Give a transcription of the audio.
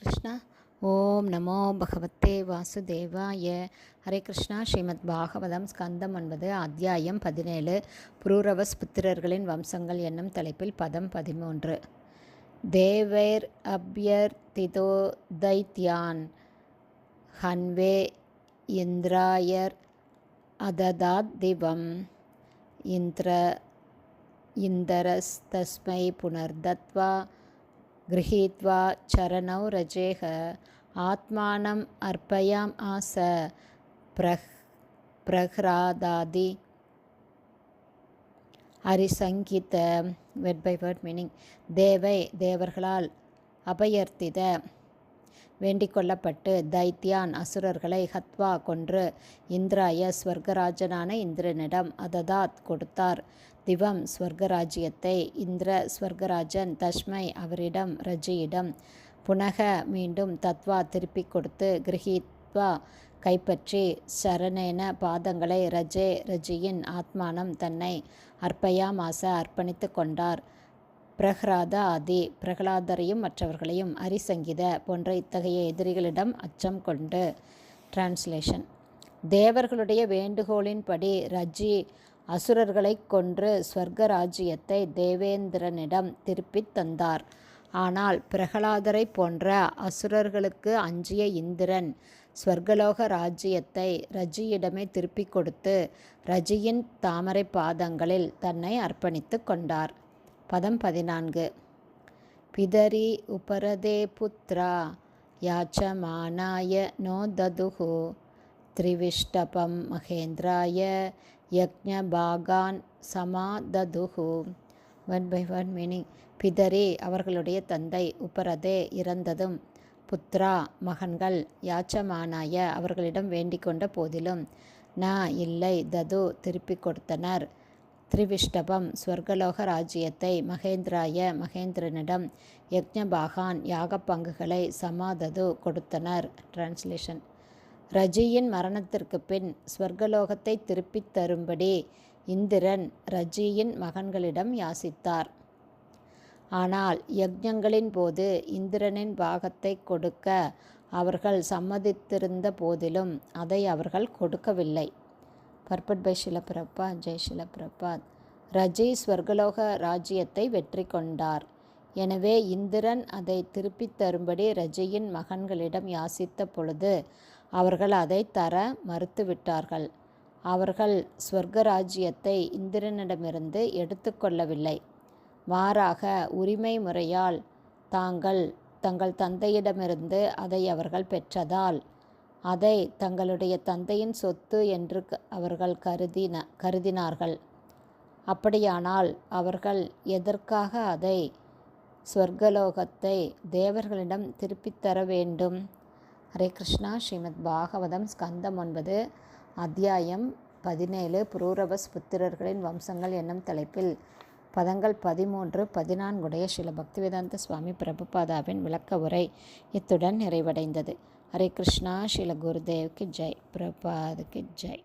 கிருஷ்ணா. ஓம் நமோ பகவத்தே வாசுதேவாய. ஹரே கிருஷ்ணா. ஸ்ரீமத் பாகவதம் ஸ்கந்தம் 9 அத்தியாயம் 17 புரூரவஸ் புத்திரர்களின் வம்சங்கள் என்னும் தலைப்பில் பதம் 13. தேவைர் அப்யர்த்திதோ தைத்யான் ஹன்வே இந்திராயர் அததாத் திவம் இந்தரஸ்தஸ்மை புனர்தத்வா கிரஹீத்வா சரணௌ ரஜேஹ ஆத்மானம் அர்ப்பயாம் ஆச பிரஹ்ராதாதி அரிசங்கித. Word by word meaning. தேவர்களால் அபயர்த்தித வேண்டிக் கொள்ளப்பட்டு, தைத்யான் அசுரர்களை ஹத்வா கொன்று, இந்திராய ஸ்வர்கராஜனான இந்திரனிடம் அததாத் கொடுத்தார், திவம் ஸ்வர்கராஜ்யத்தை, இந்திர ஸ்வர்கராஜன், தஸ்மை அவரிடம், ரஜியிடம், புனக மீண்டும், தத்வா திருப்பிக் கொடுத்து, கிரஹீத்வா கைப்பற்றி, சரணேன பாதங்களை, ரஜே ரஜியின் ஆத்மானம் தன்னை, அர்ப்பயாமாச அர்ப்பணித்து கொண்டார், பிரஹ்ராத ஆதி பிரகலாதரையும் மற்றவர்களையும், அரிசங்கித போன்ற இத்தகைய எதிரிகளிடம் அச்சம் கொண்டு. டிரான்ஸ்லேஷன். தேவர்களுடைய வேண்டுகோளின்படி ரஜி அசுரர்களை கொன்று ஸ்வர்க ராஜ்யத்தை தேவேந்திரனிடம் திருப்பித் தந்தார். ஆனால் பிரகலாதரை போன்ற அசுரர்களுக்கு அஞ்சிய இந்திரன் ஸ்வர்கலோக ராஜ்யத்தை ரஜியிடமே திருப்பிக் கொடுத்து, ரஜியின் தாமரை பாதங்களில் தன்னை அர்ப்பணித்து கொண்டார். பதம் 14. பிதரி உபரதே புத்ரா யாச்சமானாய நோ ததுஹு த்ரிவிஷ்டபம் மகேந்திராய யக்ஞபாகான் சமாததுஹு. Word by word meaning. பிதரி அவர்களுடைய தந்தை, உபரதே இறந்ததும், புத்ரா மகன்கள், யாச்சமானாய அவர்களிடம் வேண்டிக் கொண்ட போதிலும், ந இல்லை, தது திருப்பிக் கொடுத்தனர், த்ரிவிஷ்டபம் ஸ்வர்கலோக ராஜ்யத்தை, மகேந்திராய மகேந்திரனிடம், யக்ஞபாகான் யாகப் பங்குகளை, சமாதது கொடுத்தனர். டிரான்ஸ்லேஷன். ரஜியின் மரணத்திற்கு பின் ஸ்வர்கலோகத்தை திருப்பித் தரும்படி இந்திரன் ரஜியின் மகன்களிடம் யாசித்தார். ஆனால் யக்ஞங்களின் போது இந்திரனின் பாகத்தை கொடுக்க அவர்கள் சம்மதித்திருந்த போதிலும் அதை அவர்கள் கொடுக்கவில்லை. பர்பட் பை ஷில பிரபாத். ஜெய் ஷில பிரபாத். ரஜி ஸ்வர்கலோக ராஜ்யத்தை வெற்றி கொண்டார். எனவே இந்திரன் அதை திருப்பித் தரும்படி ரஜியின் மகன்களிடம் யாசித்த பொழுது அவர்கள் அதை தர மறுத்துவிட்டார்கள். அவர்கள் ஸ்வர்க ராஜ்யத்தை இந்திரனிடமிருந்து எடுத்துக்கொள்ளவில்லை. மாறாக உரிமை முறையால் தங்கள் தந்தையிடமிருந்து அதை அவர்கள் பெற்றதால் அதை தங்களுடைய தந்தையின் சொத்து என்று அவர்கள் கருதினார்கள். அப்படியானால் அவர்கள் எதற்காக அதை, ஸ்வர்கலோகத்தை தேவர்களிடம் திருப்பித் தர வேண்டும்? ஹரே கிருஷ்ணா. ஸ்ரீமத் பாகவதம் ஸ்கந்தம் 9 அத்தியாயம் 17 புரூரவஸ் புத்திரர்களின் வம்சங்கள் என்னும் தலைப்பில் பதங்கள் 13, 14 ஸ்ரீல பக்திவேதாந்த சுவாமி பிரபுபாதாவின் விளக்க உரை இத்துடன் நிறைவடைந்தது. ஹரே கிருஷ்ணா. ஸ்ரீல குருதேவ்க்கு ஜெய். பிரபுபாதுக்கு ஜெய்.